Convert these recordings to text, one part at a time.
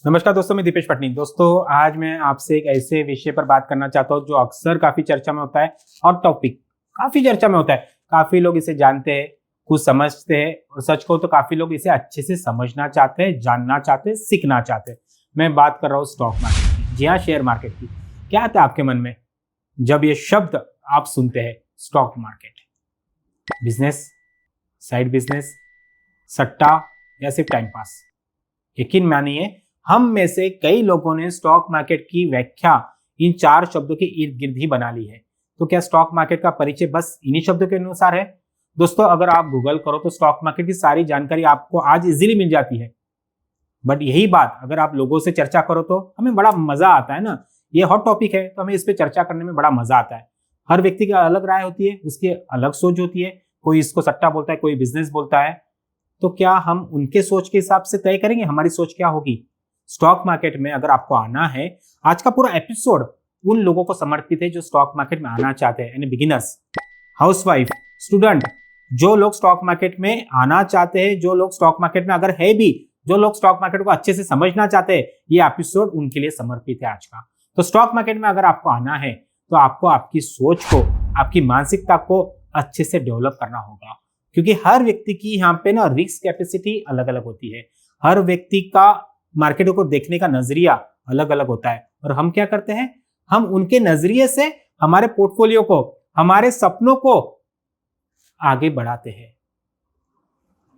नमस्कार दोस्तों, मैं दीपेश पटनी। दोस्तों, आज मैं आपसे एक ऐसे विषय पर बात करना चाहता हूँ जो अक्सर काफी चर्चा में होता है। हॉट टॉपिक काफी चर्चा में होता है। काफी लोग इसे जानते हैं, कुछ समझते हैं, और सच को तो काफी लोग इसे अच्छे से समझना चाहते हैं, जानना चाहते हैं, सीखना चाहते हैं। मैं बात कर रहा हूँ स्टॉक मार्केट की। जी हाँ, शेयर मार्केट की। क्या आता है आपके मन में जब ये शब्द आप सुनते हैं? Stock market, business, side business, सट्टा या सिर्फ टाइम पास? यकीन मानिए, हम में से कई लोगों ने स्टॉक मार्केट की व्याख्या इन चार शब्दों के इर्द गिर्द ही बना ली है। तो क्या स्टॉक मार्केट का परिचय बस इन्हीं शब्दों के अनुसार है? दोस्तों, अगर आप गूगल करो तो स्टॉक मार्केट की सारी जानकारी आपको आज इजीली मिल जाती है। बट यही बात अगर आप लोगों से चर्चा करो तो हमें बड़ा मजा आता है ना। ये हॉट टॉपिक है तो हमें इस पर चर्चा करने में बड़ा मजा आता है। हर व्यक्ति की अलग राय होती है, उसकी अलग सोच होती है। कोई इसको सट्टा बोलता है, कोई बिजनेस बोलता है। तो क्या हम उनके सोच के हिसाब से तय करेंगे हमारी सोच क्या होगी? स्टॉक मार्केट में अगर आपको आना है, आज का पूरा एपिसोड उन लोगों को समर्पित है जो स्टॉक मार्केट में आना चाहते हैं, यानी बिगिनर्स, हाउसवाइफ, स्टूडेंट। जो लोग स्टॉक मार्केट में आना चाहते हैं, जो लोग स्टॉक मार्केट में अगर है भी, जो लोग स्टॉक मार्केट को अच्छे से समझना चाहते हैं, ये एपिसोड उनके लिए समर्पित है आज का। तो स्टॉक मार्केट में अगर आपको आना है तो आपको आपकी सोच को, आपकी मानसिकता को अच्छे से डेवलप करना होगा। क्योंकि हर व्यक्ति की यहाँ पे ना रिस्क कैपेसिटी अलग अलग होती है। हर व्यक्ति का मार्केट को देखने का नजरिया अलग अलग होता है। और हम क्या करते हैं, हम उनके नजरिए से हमारे पोर्टफोलियो को, हमारे सपनों को आगे बढ़ाते हैं।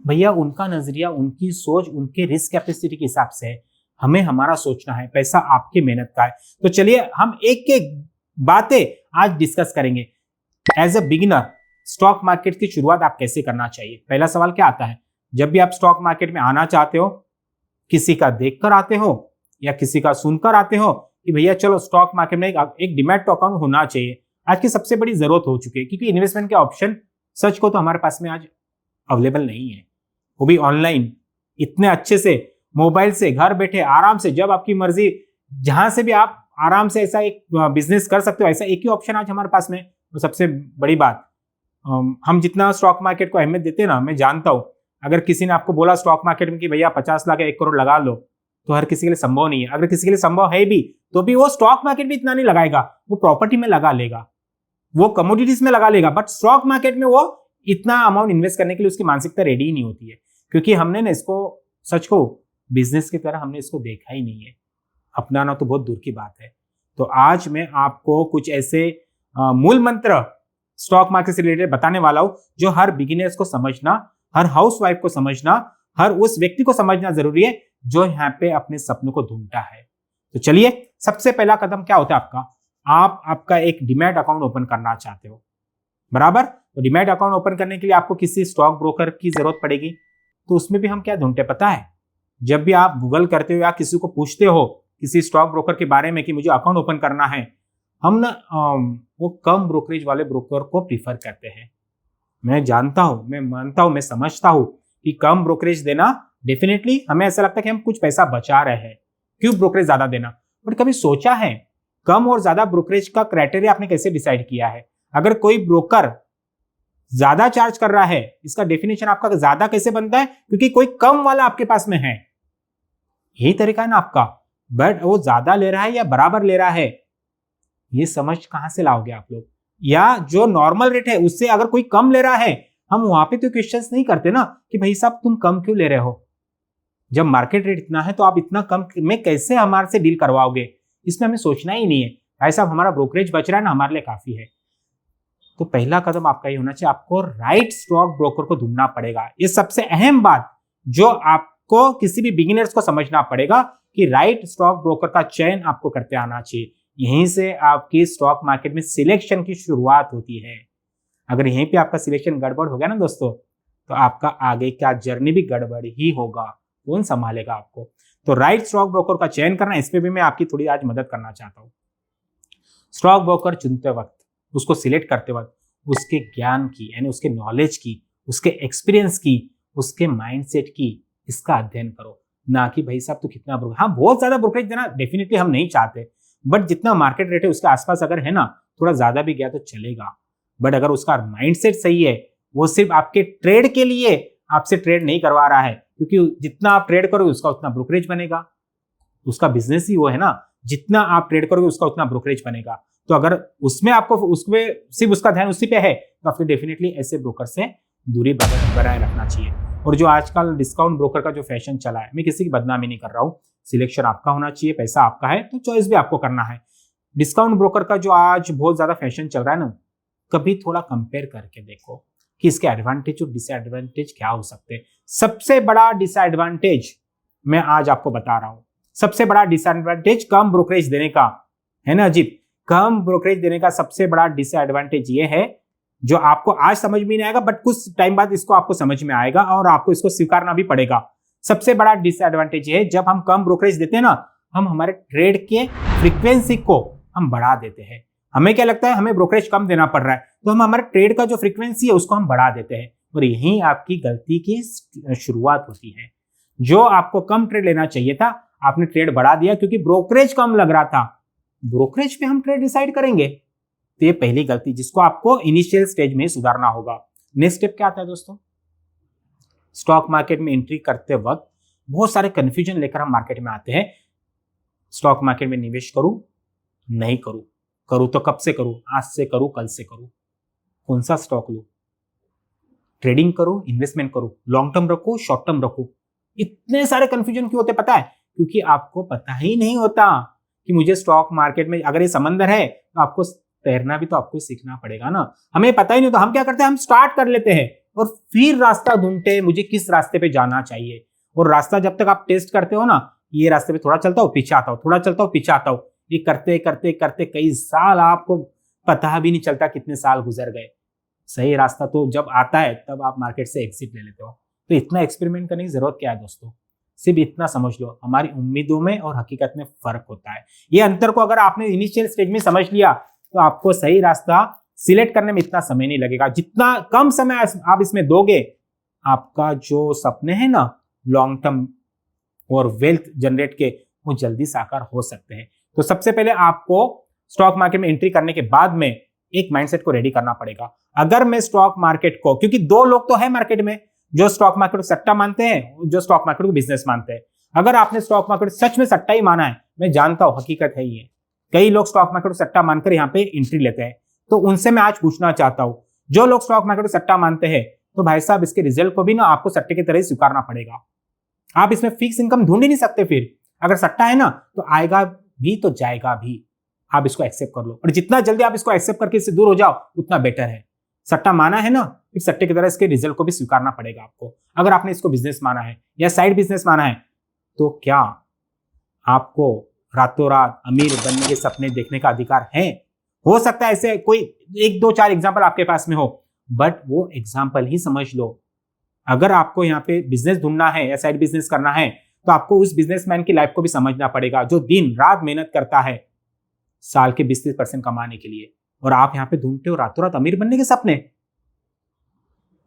भैया, उनका नजरिया, उनकी सोच, उनके रिस्क कैपेसिटी के हिसाब से है। हमें हमारा सोचना है। पैसा आपकी मेहनत का है। तो चलिए हम एक एक बातें आज डिस्कस करेंगे। As a beginner stock market की शुरुआत आप कैसे करना चाहिए? पहला सवाल क्या आता है? जब भी आप स्टॉक मार्केट में आना चाहते हो, किसी का देखकर आते हो या किसी का सुनकर आते हो कि भैया चलो स्टॉक मार्केट में एक डीमैट अकाउंट होना चाहिए, आज की सबसे बड़ी जरूरत हो चुकी है। क्योंकि इन्वेस्टमेंट के ऑप्शन सच को तो हमारे पास में आज अवेलेबल नहीं है, वो भी ऑनलाइन, इतने अच्छे से मोबाइल से घर बैठे आराम से, जब आपकी मर्जी, जहां से भी आप आराम से ऐसा एक बिजनेस कर सकते हो। ऐसा एक ही ऑप्शन आज हमारे पास में। तो सबसे बड़ी बात, हम जितना स्टॉक मार्केट को अहमियत देते हैं ना, मैं जानता हूं अगर किसी ने आपको बोला स्टॉक मार्केट में कि भैया 50 लाख या 1 करोड़ लगा लो, तो हर किसी के लिए संभव नहीं है। अगर किसी के लिए संभव है भी तो भी वो स्टॉक मार्केट में इतना नहीं लगाएगा, वो प्रॉपर्टी में लगा लेगा, वो कमोडिटीज में लगा लेगा। बट स्टॉक मार्केट में वो इतना अमाउंट इन्वेस्ट करने के लिए उसकी मानसिकता रेडी ही नहीं होती है। क्योंकि हमने ना इसको, सच को, बिजनेस की तरह हमने इसको देखा ही नहीं है। अपनाना तो बहुत दूर की बात है। तो आज मैं आपको कुछ ऐसे मूल मंत्र स्टॉक मार्केट से रिलेटेड बताने वाला हूं जो हर बिगिनर्स को समझना, हर हाउसवाइफ को समझना, हर उस व्यक्ति को समझना जरूरी है जो यहाँ पे अपने सपनों को ढूंढता है। तो चलिए, सबसे पहला कदम क्या होता है आपका? आपका एक डीमैट अकाउंट ओपन करना चाहते हो, बराबर? तो डीमैट अकाउंट ओपन करने के लिए आपको किसी स्टॉक ब्रोकर की जरूरत पड़ेगी। तो उसमें भी हम क्या ढूंढते पता है? जब भी आप गूगल करते हो या किसी को पूछते हो किसी स्टॉक ब्रोकर के बारे में कि मुझे अकाउंट ओपन करना है, हम ना वो कम ब्रोकरेज वाले ब्रोकर को प्रीफर करते हैं। मैं जानता हूं, मैं मानता हूं, मैं समझता हूं कि कम ब्रोकरेज देना, डेफिनेटली हमें ऐसा लगता है कि हम कुछ पैसा बचा रहे हैं, क्यों ब्रोकरेज ज्यादा देना। बट कभी सोचा है कम और ज्यादा ब्रोकरेज का क्राइटेरिया आपने कैसे डिसाइड किया है? अगर कोई ब्रोकर ज्यादा चार्ज कर रहा है, इसका डेफिनेशन आपका ज्यादा कैसे बनता है? क्योंकि कोई कम वाला आपके पास में है, यही तरीका है ना आपका। बट वो ज्यादा ले रहा है या बराबर ले रहा है, ये समझ कहां से लाओगे आप लोग? या जो नॉर्मल रेट है उससे अगर कोई कम ले रहा है, हम वहां पे तो क्वेश्चंस नहीं करते ना कि भाई साहब तुम कम क्यों ले रहे हो? जब मार्केट रेट इतना है तो आप इतना कम में कैसे हमारे से डील करवाओगे? इसमें हमें सोचना ही नहीं है। भाई साहब, हमारा ब्रोकरेज बच रहा है ना, हमारे लिए काफी है। तो पहला कदम आपका ये होना चाहिए, आपको राइट स्टॉक ब्रोकर को ढूंढना पड़ेगा। ये सबसे अहम बात जो आपको किसी भी बिगिनर्स को समझना पड़ेगा कि राइट स्टॉक ब्रोकर का चयन आपको करते आना चाहिए। यहीं से आपकी स्टॉक मार्केट में सिलेक्शन की शुरुआत होती है। अगर यहीं पे आपका सिलेक्शन गड़बड़ हो गया ना दोस्तों, तो आपका आगे का जर्नी भी गड़बड़ ही होगा। कौन संभालेगा आपको? तो राइट स्टॉक ब्रोकर का चयन करना, इस पे भी मैं आपकी थोड़ी आज मदद करना चाहता हूं। स्टॉक ब्रोकर चुनते वक्त, उसको सिलेक्ट करते वक्त उसके ज्ञान की, यानी उसके नॉलेज की, उसके एक्सपीरियंस की, उसके माइंडसेट की, इसका अध्ययन करो। ना कि भाई साहब तो कितना ब्रोकर, हाँ बहुत ज्यादा ब्रोकरेज देना डेफिनेटली हम नहीं चाहते, बट जितना मार्केट रेट है उसके आसपास अगर है ना, थोड़ा ज्यादा भी गया तो चलेगा। बट अगर उसका माइंडसेट सही है, वो सिर्फ आपके ट्रेड के लिए आपसे ट्रेड नहीं करवा रहा है, क्योंकि जितना आप ट्रेड करोगे उसका उतना ब्रोकरेज बनेगा। उसका बिजनेस ही वो है ना, जितना आप ट्रेड करोगे उसका उतना ब्रोकरेज बनेगा। तो अगर उसमें आपको उसमें सिर्फ उसका ध्यान उसी पे है तो आपको डेफिनेटली ऐसे ब्रोकर से दूरी बनाए रखना चाहिए। और जो आजकल डिस्काउंट ब्रोकर का जो फैशन चला है, मैं किसी की बदनामी नहीं कर रहा हूँ, सिलेक्शन आपका होना चाहिए, पैसा आपका है तो चॉइस भी आपको करना है। डिस्काउंट ब्रोकर का जो आज बहुत ज्यादा फैशन चल रहा है ना, कभी थोड़ा कंपेयर करके देखो कि इसके एडवांटेज और डिसएडवांटेज क्या हो सकते हैं। सबसे बड़ा डिसएडवांटेज मैं आज आपको बता रहा हूं, सबसे बड़ा डिसएडवांटेज कम ब्रोकरेज देने का है ना अजीब, कम ब्रोकरेज देने का सबसे बड़ा डिसएडवांटेज ये है, जो आपको आज समझ में नहीं आएगा बट कुछ टाइम बाद इसको आपको समझ में आएगा और आपको इसको स्वीकारना भी पड़ेगा। सबसे बड़ा डिसएडवांटेज ये है, जब हम कम ब्रोकरेज देते हैं ना, हम हमारे ट्रेड के फ्रीक्वेंसी को हम बढ़ा देते हैं। हमें क्या लगता है, हमें ब्रोकरेज कम देना पड़ रहा है तो हम हमारे ट्रेड का जो फ्रीक्वेंसी है उसको हम बढ़ा देते हैं, और यही आपकी गलती की शुरुआत होती है। जो आपको कम ट्रेड लेना चाहिए था, आपने ट्रेड बढ़ा दिया क्योंकि ब्रोकरेज कम लग रहा था। ब्रोकरेज पे हम ट्रेड डिसाइड करेंगे, तो ये पहली गलती जिसको आपको इनिशियल स्टेज में सुधारना होगा। नेक्स्ट स्टेप क्या आता है दोस्तों, स्टॉक मार्केट में एंट्री करते वक्त बहुत सारे कंफ्यूजन लेकर हम मार्केट में आते हैं। स्टॉक मार्केट में निवेश करूं, नहीं करूं, करूं तो कब से करूं, आज से करूं, कल से करूं, कौन सा स्टॉक लूं, ट्रेडिंग करूं, इन्वेस्टमेंट करूं, लॉन्ग टर्म रखूं, शॉर्ट टर्म रखूं। इतने सारे कंफ्यूजन क्यों होते पता है, क्योंकि आपको पता ही नहीं होता कि मुझे स्टॉक मार्केट में अगर ये समंदर है तो आपको तैरना भी तो आपको सीखना पड़ेगा ना। हमें पता ही नहीं होता, हम क्या करते हैं, हम स्टार्ट कर लेते हैं और फिर रास्ता ढूंढते हैं मुझे किस रास्ते पे जाना चाहिए। और रास्ता जब तक आप टेस्ट करते हो ना, ये रास्ते पे थोड़ा चलता हो पीछे आता हो, थोड़ा चलता हो पीछे आता हो, ये करते करते करते कई साल आपको पता भी नहीं चलता कितने साल गुजर गए। सही रास्ता तो जब आता है तब आप मार्केट से एग्जिट ले लेते हो। तो इतना एक्सपेरिमेंट करने की जरूरत क्या है दोस्तों, सिर्फ इतना समझ लो, हमारी उम्मीदों में और हकीकत में फर्क होता है। ये अंतर को अगर आपने इनिशियल स्टेज में समझ लिया तो आपको सही रास्ता सिलेक्ट करने में इतना समय नहीं लगेगा। जितना कम समय आप इसमें दोगे, आपका जो सपने हैं ना लॉन्ग टर्म और वेल्थ जनरेट के, वो जल्दी साकार हो सकते हैं। तो सबसे पहले आपको स्टॉक मार्केट में एंट्री करने के बाद में एक माइंडसेट को रेडी करना पड़ेगा। अगर मैं स्टॉक मार्केट को, क्योंकि दो लोग तो है मार्केट में, जो स्टॉक मार्केट को सट्टा मानते हैं, जो स्टॉक मार्केट को बिजनेस मानते हैं। अगर आपने स्टॉक मार्केट सच में सट्टा ही माना है, मैं जानता हूं हकीकत है ये, कई लोग स्टॉक मार्केट को सट्टा मानकर यहाँ पे एंट्री लेते हैं, तो उनसे मैं आज पूछना चाहता हूं, जो लोग स्टॉक मार्केट को सट्टा मानते हैं, तो भाई साहब इसके रिजल्ट को भी ना आपको सट्टे की तरह ही स्वीकारना पड़ेगा। आप इसमें फिक्स इनकम ढूंढ ही नहीं सकते। फिर अगर सट्टा है ना तो आएगा भी तो जाएगा भी, आप इसको एक्सेप्ट कर लो, और जितना जल्दी आप इसको एक्सेप्ट करके इससे दूर हो जाओ उतना बेटर है। सट्टा माना है ना, फिर सट्टे की तरह इसके रिजल्ट को भी स्वीकारना पड़ेगा आपको। अगर आपने इसको बिजनेस माना है या साइड बिजनेस माना है, तो क्या आपको रातों रात अमीर बनने के सपने देखने का अधिकार है? हो सकता है ऐसे कोई 1 2 4 एग्जाम्पल आपके पास में हो, बट वो एग्जाम्पल ही समझ लो। अगर आपको यहाँ पे बिजनेस ढूंढना है या साइड बिजनेस करना है, तो आपको उस बिजनेसमैन की लाइफ को भी समझना पड़ेगा, जो दिन रात मेहनत करता है साल के 20-30% कमाने के लिए, और आप यहाँ पे ढूंढते हो रातों रात अमीर बनने के सपने।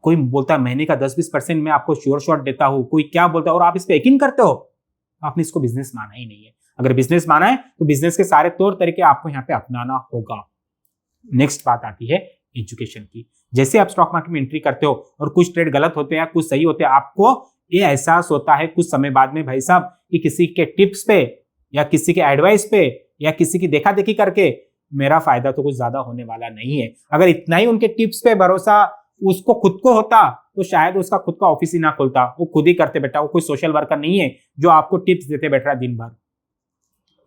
कोई बोलता है महीने का 10-20% मैं आपको श्योर शॉट देता हूं, कोई क्या बोलता है, और आप इस पे यकीन करते हो। आपने इसको बिजनेस माना ही नहीं है। अगर बिजनेस माना है तो बिजनेस के सारे तौर तरीके आपको यहाँ पे अपनाना होगा। नेक्स्ट बात आती है एजुकेशन की। जैसे आप स्टॉक मार्केट में एंट्री करते हो और कुछ ट्रेड गलत होते हैं, कुछ सही होते हैं, आपको ये एहसास होता है कुछ समय बाद में, भाई साहब, कि किसी के टिप्स पे या किसी के एडवाइस पे या किसी की देखा देखी करके मेरा फायदा तो कुछ ज्यादा होने वाला नहीं है। अगर इतना ही उनके टिप्स पे भरोसा उसको खुद को होता तो शायद उसका खुद का ऑफिस ही ना खोलता, वो खुद ही करते बैठा। वो कोई सोशल वर्कर नहीं है जो आपको टिप्स देते बैठ रहा है दिन भर।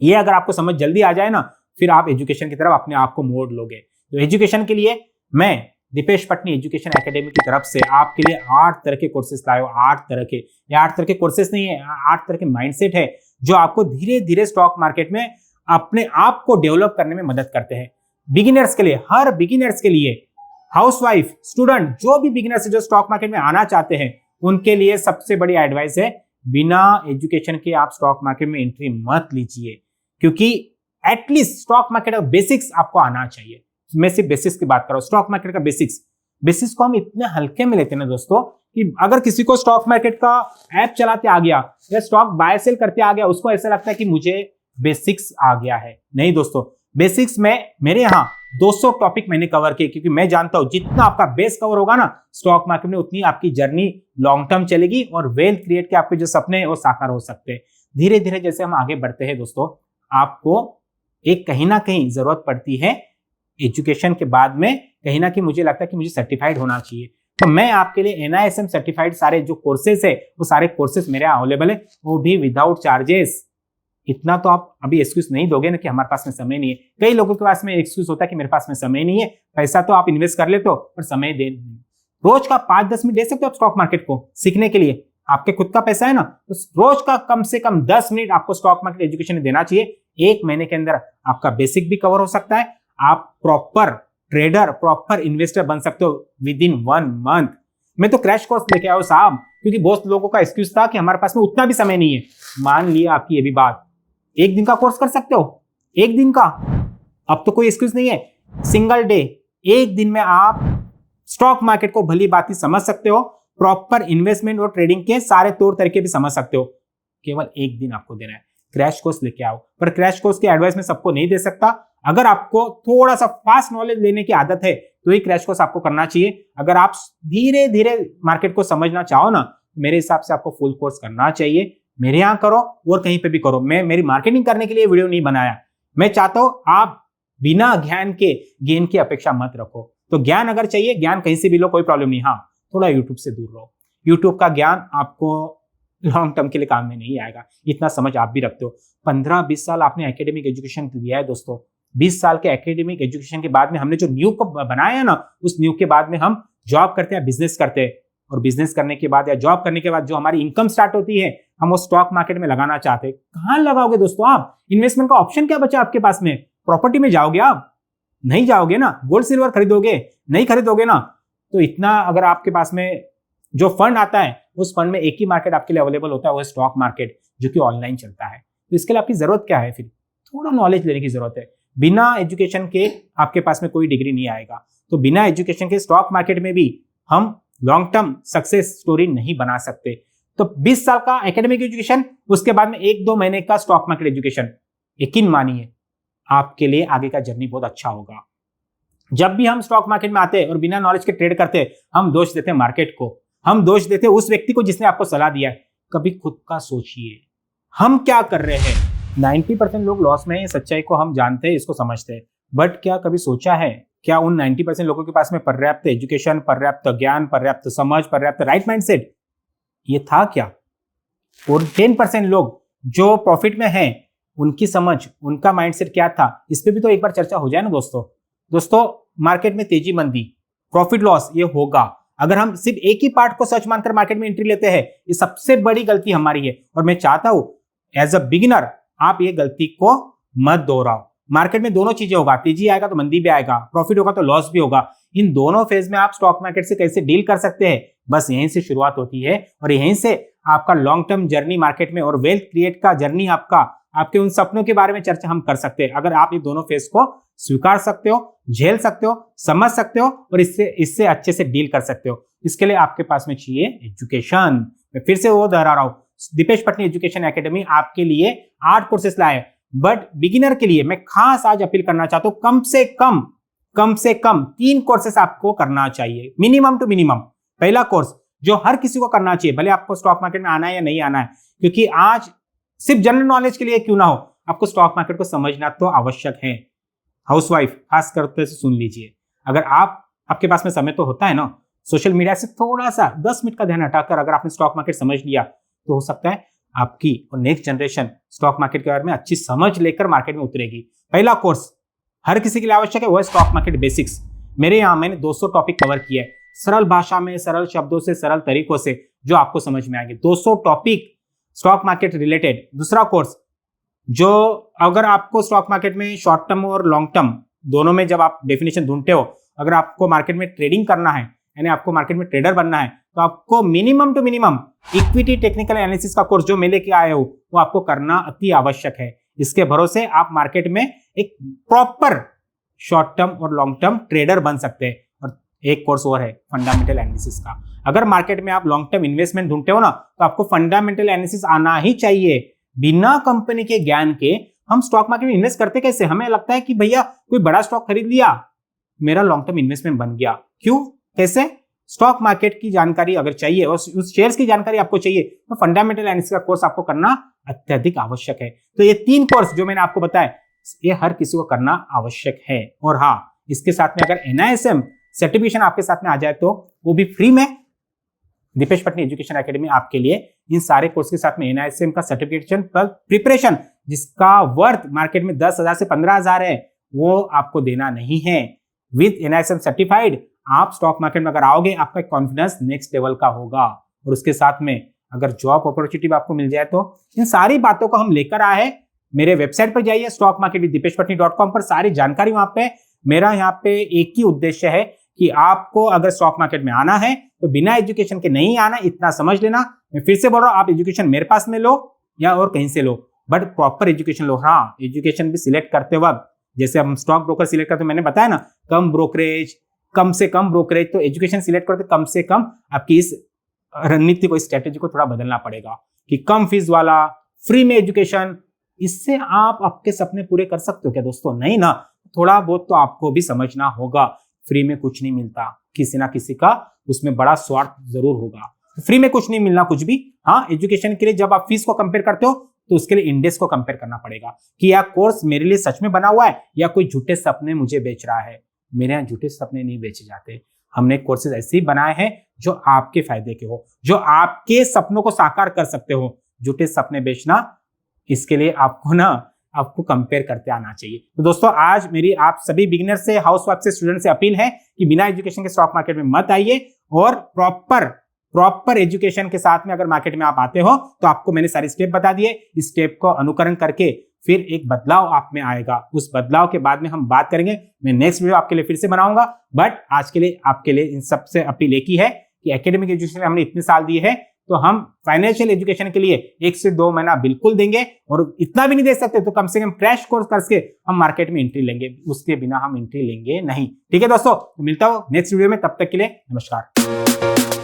ये अगर आपको समझ जल्दी आ जाए ना, फिर आप एजुकेशन की तरफ अपने आप को मोड़ लोगे। तो एजुकेशन के लिए मैं दीपेश पटनी एजुकेशन एकेडमी की तरफ से आपके लिए 8 तरह के कोर्सेज लाए हो। 8 तरह के, ये 8 तरह के कोर्सेज नहीं है, 8 तरह के माइंडसेट है जो आपको धीरे धीरे स्टॉक मार्केट में अपने आप को डेवलप करने में मदद करते हैं। बिगिनर्स के लिए, हर बिगिनर्स के लिए, हाउसवाइफ, स्टूडेंट, जो भी बिगिनर्स जो स्टॉक मार्केट में आना चाहते हैं, उनके लिए सबसे बड़ी एडवाइस है, बिना एजुकेशन के आप स्टॉक मार्केट में एंट्री मत लीजिए, क्योंकि एटलीस्ट स्टॉक मार्केट का बेसिक्स आपको आना चाहिए। मैं सिर्फ बेसिक्स की बात कर रहा हूं, स्टॉक मार्केट का बेसिक्स को हम इतने हल्के में लेते हैं ना दोस्तों, कि अगर किसी को स्टॉक मार्केट का ऐप चलाते आ गया या स्टॉक बाय सेल करते आ गया, उसको ऐसा लगता है कि मुझे बेसिक्स आ गया है। नहीं दोस्तों, बेसिक्स में मेरे यहाँ 200 टॉपिक मैंने कवर किए, क्योंकि मैं जानता हूं जितना आपका बेस कवर होगा ना स्टॉक मार्केट में, उतनी आपकी जर्नी लॉन्ग टर्म चलेगी और वेल्थ क्रिएट के आपके जो सपने हैं वो साकार हो सकते हैं। धीरे धीरे जैसे हम आगे बढ़ते हैं दोस्तों, आपको एक कहीं ना कहीं जरूरत पड़ती है एजुकेशन के बाद में, कहीं ना कहीं मुझे लगता है कि मुझे सर्टिफाइड होना चाहिए। तो मैं आपके लिए NISM सर्टिफाइड सारे जो कोर्सेस है वो सारे कोर्सेस मेरे अवेलेबल है, वो भी विदाउट चार्जेस। इतना तो आप अभी एक्सक्यूज नहीं दोगे ना कि हमारे पास में समय नहीं है। कई लोगों के पास में एक्सक्यूज होता है कि मेरे पास में समय नहीं है, पैसा तो आप इन्वेस्ट कर लेते हो पर समय दे नहीं। रोज का 5-10 मिनट दे सकते हो आप स्टॉक मार्केट को सीखने के लिए, आपके खुद का पैसा है ना, तो रोज का कम से कम 10 मिनट आपको स्टॉक मार्केट एजुकेशन में देना चाहिए। 1 महीने के अंदर आपका बेसिक भी कवर हो सकता है, आप प्रॉपर ट्रेडर, प्रॉपर इन्वेस्टर बन सकते हो विद इन 1 मंथ। मैं तो क्रैश कोर्स लेके आया हूं साहब, क्योंकि बहुत लोगों का एक्सक्यूज था कि हमारे पास में उतना भी समय नहीं है। मान लिया आपकी ये भी बात, 1 दिन का कोर्स कर सकते हो, 1 दिन का, अब तो कोई एक्सक्यूज नहीं है। सिंगल डे, 1 दिन में आप स्टॉक मार्केट को भली बात समझ सकते हो, प्रॉपर इन्वेस्टमेंट और ट्रेडिंग के सारे तौर तरीके भी समझ सकते हो। केवल 1 दिन आपको देना है। क्रैश कोर्स लेके आओ, पर क्रैश कोर्स की एडवाइस मैं सबको नहीं दे सकता। अगर आपको थोड़ा सा फास्ट नॉलेज लेने की आदत है तो ये क्रैश कोर्स आपको करना चाहिए। अगर आप धीरे धीरे मार्केट को समझना चाहो ना, मेरे हिसाब से आपको फुल कोर्स करना चाहिए। मेरे यहाँ करो और कहीं पे भी करो, मैं मेरी मार्केटिंग करने के लिए वीडियो नहीं बनाया। मैं चाहता हूं आप बिना ज्ञान के गेन की अपेक्षा मत रखो। तो ज्ञान अगर चाहिए, ज्ञान कहीं से भी लो, कोई प्रॉब्लम नहीं। हाँ, थोड़ा यूट्यूब से दूर रहो। यूट्यूब का ज्ञान आपको लॉन्ग टर्म के लिए काम में नहीं आएगा, इतना समझ आप भी रखते हो। 15-20 साल आपने एकेडमिक एजुकेशन दिया है दोस्तों। 20 साल के एकेडमिक एजुकेशन के बाद में हमने जो न्यू को बनाया है ना, उस न्यू के बाद में हम जॉब करते हैं, बिजनेस करते हैं, और बिजनेस करने के बाद या जॉब करने के बाद जो हमारी इनकम स्टार्ट होती है, हम वो स्टॉक मार्केट में लगाना चाहते हैं। कहां लगाओगे दोस्तों आप? इन्वेस्टमेंट का ऑप्शन क्या बचा आपके पास में? प्रॉपर्टी में जाओगे आप? नहीं जाओगे ना। गोल्ड सिल्वर खरीदोगे? नहीं खरीदोगे ना। तो इतना अगर आपके पास में जो फंड आता है, उस फंड में एक ही मार्केट आपके लिए अवेलेबल होता है, वो है स्टॉक मार्केट, जो कि ऑनलाइन चलता है। तो इसके लिए आपकी जरूरत क्या है? फिर थोड़ा नॉलेज लेने की जरूरत है। बिना एजुकेशन के आपके पास में कोई डिग्री नहीं आएगा। तो बिना एजुकेशन के स्टॉक मार्केट में भी हम लॉन्ग टर्म सक्सेस स्टोरी नहीं बना सकते। तो 20 साल का एकेडमिक एजुकेशन, उसके बाद में 1-2 महीने का स्टॉक मार्केट एजुकेशन, यकीन मानिए आपके लिए आगे का जर्नी बहुत अच्छा होगा। जब भी हम स्टॉक मार्केट में आते हैं और बिना नॉलेज के ट्रेड करते हैं, हम दोष देते हैं मार्केट को, हम दोष देते हैं उस व्यक्ति को जिसने आपको सलाह दिया है। कभी खुद का सोचिए, हम क्या कर रहे हैं। 90% लोग लॉस में है, सच्चाई को हम जानते हैं, इसको समझते हैं, बट क्या कभी सोचा है क्या उन 90% लोगों के पास में पर्याप्त एजुकेशन, पर्याप्त ज्ञान, पर्याप्त समझ, पर्याप्त राइट माइंडसेट ये था क्या? और 10% लोग जो प्रॉफिट में हैं, उनकी समझ, उनका माइंडसेट क्या था, इस पे भी तो एक बार चर्चा हो जाए ना दोस्तों। मार्केट में तेजी मंदी, प्रॉफिट लॉस, ये होगा। अगर हम सिर्फ एक ही पार्ट को सच मानकर मार्केट में एंट्री लेते हैं, ये सबसे बड़ी गलती हमारी है। और मैं चाहता हूं एज अ बिगिनर आप ये गलती को मत दोहराओ। मार्केट में दोनों चीजें होगा, तेजी आएगा तो मंदी भी आएगा, प्रॉफिट होगा तो लॉस भी होगा। इन दोनों फेज में आप स्टॉक मार्केट से कैसे डील कर सकते हैं, बस यहीं से शुरुआत होती है। और यहीं से आपका लॉन्ग टर्म जर्नी मार्केट में और वेल्थ क्रिएट का जर्नी आपका, आपके उन सपनों के बारे में चर्चा हम कर सकते हैं। अगर आप ये दोनों फेज को स्वीकार सकते हो, झेल सकते हो, समझ सकते हो और इससे अच्छे से डील कर सकते हो, इसके लिए आपके पास में चाहिए एजुकेशन। मैं फिर से वो दोहरा रहा हूं, दीपेश पटनी एजुकेशन एकेडमी आपके लिए 8 कोर्सेस लाए, बट बिगिनर के लिए मैं खास आज अपील करना चाहता हूं, कम से कम 3 कोर्सेस आपको करना चाहिए, मिनिमम टू मिनिमम। पहला कोर्स जो हर किसी को करना चाहिए, भले आपको स्टॉक मार्केट में आना है या नहीं आना है, क्योंकि आज सिर्फ जनरल नॉलेज के लिए क्यों ना हो, आपको स्टॉक मार्केट को समझना तो आवश्यक है। हाउसवाइफ खास करके से सुन लीजिए, अगर आपके पास में समय तो होता है ना, सोशल मीडिया से थोड़ा सा 10 मिनट का ध्यान हटाकर अगर आपने स्टॉक मार्केट समझ लिया, तो हो सकता है आपकी और नेक्स्ट जनरेशन स्टॉक मार्केट के बारे में अच्छी समझ लेकर मार्केट में उतरेगी। पहला कोर्स हर किसी के लिए आवश्यक है, वो है स्टॉक मार्केट बेसिक्स। मेरे यहाँ मैंने 200 टॉपिक कवर किए, सरल भाषा में, सरल शब्दों से, सरल तरीकों से, जो आपको समझ में आएंगे। 200 टॉपिक स्टॉक मार्केट रिलेटेड। दूसरा कोर्स जो अगर आपको स्टॉक मार्केट में शॉर्ट टर्म और लॉन्ग टर्म दोनों में जब आप डेफिनेशन ढूंढते हो, अगर आपको मार्केट में ट्रेडिंग करना है, यानी आपको मार्केट में ट्रेडर बनना है, तो आपको minimum to minimum equity technical analysis का कोर्स जो मैं लेके आया हूं, वो आपको करना अति आवश्यक है। इसके भरोसे आप मार्केट में एक प्रॉपर शॉर्ट टर्म और लॉन्ग टर्म ट्रेडर बन सकते हैं। और एक कोर्स और है फंडामेंटल एनालिसिस का। अगर मार्केट में आप लॉन्ग टर्म इन्वेस्टमेंट ढूंढते हो ना, तो आपको फंडामेंटल एनालिसिस आना ही चाहिए। बिना कंपनी के ज्ञान के हम स्टॉक मार्केट में इन्वेस्ट करते कैसे? हमें लगता है कि भैया कोई बड़ा स्टॉक खरीद लिया, मेरा लॉन्ग टर्म इन्वेस्टमेंट बन गया। क्यों? कैसे? स्टॉक मार्केट की जानकारी अगर चाहिए और उस शेयर्स की जानकारी आपको चाहिए तो फंडामेंटल एनालिसिस का कोर्स आपको करना अत्यधिक आवश्यक है। तो ये 3 कोर्स जो मैंने आपको बताया ये हर किसी को करना आवश्यक है। और हाँ, इसके साथ में अगर NISM सर्टिफिकेशन आपके साथ में आ जाए तो वो भी फ्री में दीपेश पटनी एजुकेशन एकेडमी आपके लिए इन सारे कोर्स के साथ में NISM का सर्टिफिकेशन प्लस प्रिपरेशन जिसका वर्थ मार्केट में 10,000 से 15,000 है वो आपको देना नहीं है। विद NISM सर्टिफाइड आप स्टॉक मार्केट में अगर आओगे आपका कॉन्फिडेंस नेक्स्ट लेवल का होगा। और उसके साथ में अगर जॉब अपॉर्चुनिटी आपको मिल जाए तो इन सारी बातों को हम लेकर आए हैं। मेरे वेबसाइट पर जाइए stockmarketwithdipeshpatni.com पर सारी जानकारी वहां पे। मेरा यहाँ पे एक ही उद्देश्य है कि आपको अगर स्टॉक मार्केट में आना है तो बिना एजुकेशन के नहीं आना, इतना समझ लेना। मैं फिर से बोल रहा हूँ, आप एजुकेशन मेरे पास में लो या और कहीं से लो, बट प्रॉपर एजुकेशन लो। हाँ, एजुकेशन भी सिलेक्ट करते वक्त जैसे हम स्टॉक ब्रोकर सिलेक्ट करते, मैंने बताया ना कम ब्रोकरेज, कम से कम ब्रोकरेज, तो एजुकेशन सिलेक्ट करते कम से कम आपकी इस रणनीति को, स्ट्रेटेजी को थोड़ा बदलना पड़ेगा कि कम फीस वाला फ्री में एजुकेशन, इससे आप आपके सपने पूरे कर सकते हो क्या दोस्तों? नहीं ना, थोड़ा बहुत तो आपको भी समझना होगा। फ्री में कुछ नहीं मिलता, किसी ना किसी का उसमें बड़ा स्वार्थ जरूर होगा। फ्री में कुछ नहीं मिलना कुछ भी। हाँ, एजुकेशन के लिए जब आप फीस को कंपेयर करते हो तो उसके लिए इंडेक्स को कंपेयर करना पड़ेगा कि यह कोर्स मेरे लिए सच में बना हुआ है या कोई झूठे सपने मुझे बेच रहा है। मेरे यहाँ झूठे सपने नहीं बेचे जाते। हमने कोर्सेज ऐसे ही बनाए हैं जो आपके फायदे के हो, जो आपके सपनों को साकार कर सकते हो। झूठे सपने बेचना, इसके लिए आपको कंपेयर करते आना चाहिए। तो दोस्तों, आज मेरी आप सभी बिगिनर से, हाउसवाइफ से, स्टूडेंट से अपील है कि बिना एजुकेशन के स्टॉक मार्केट में मत आइए और प्रॉपर एजुकेशन के साथ में अगर मार्केट में आप आते हो तो आपको मैंने सारे स्टेप बता दिए। इस स्टेप को अनुकरण करके फिर एक बदलाव आप में आएगा। उस बदलाव के बाद में हम बात करेंगे। मैं नेक्स्ट वीडियो आपके लिए फिर से बनाऊंगा, बट आज के लिए आपके लिए इन सबसे अपील एक ही है कि एकेडमिक एजुकेशन हमने इतने साल दिए हैं तो हम फाइनेंशियल एजुकेशन के लिए 1 से 2 महीना बिल्कुल देंगे, और इतना भी नहीं दे सकते तो कम से कम क्रैश कोर्स करके हम मार्केट में एंट्री लेंगे। उसके बिना हम एंट्री लेंगे नहीं। ठीक है दोस्तों, तो मिलता हूं नेक्स्ट वीडियो में, तब तक के लिए नमस्कार।